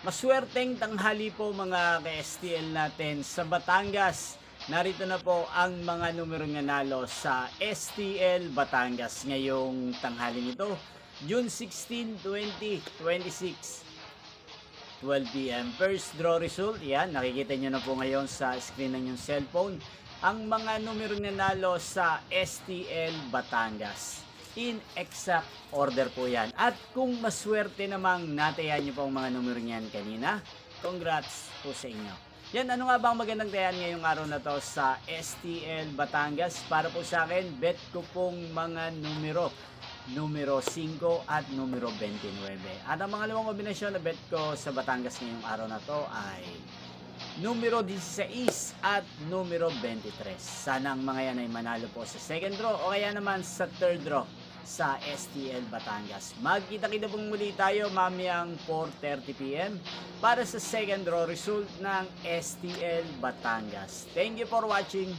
Maswerteng tanghali po mga ka-STL natin sa Batangas. Narito na po ang mga numerong nanalo sa STL Batangas ngayong tanghali nito. June 16, 2026, 12 p.m. First draw result, yan, nakikita nyo na po ngayon sa screen ng inyong cellphone ang mga numerong nanalo sa STL Batangas. In exact order po yan. At kung maswerte namang natayan nyo po ang mga numero niyan kanina, congrats po sa inyo. Yan, ano nga ba ang magandang tayan ngayong araw na to sa STL Batangas? Para po sa akin, bet ko pong mga numero 5 at numero 29. At ang mga limang kombinasyon na bet ko sa Batangas ngayong araw na to ay numero 16 at numero 23. Sana ang mga yan ay manalo po sa second draw o kaya naman sa third draw sa STL Batangas. Magkita-kita pong muli tayo mamayang 4:30 p.m. para sa second draw result ng STL Batangas. Thank you for watching.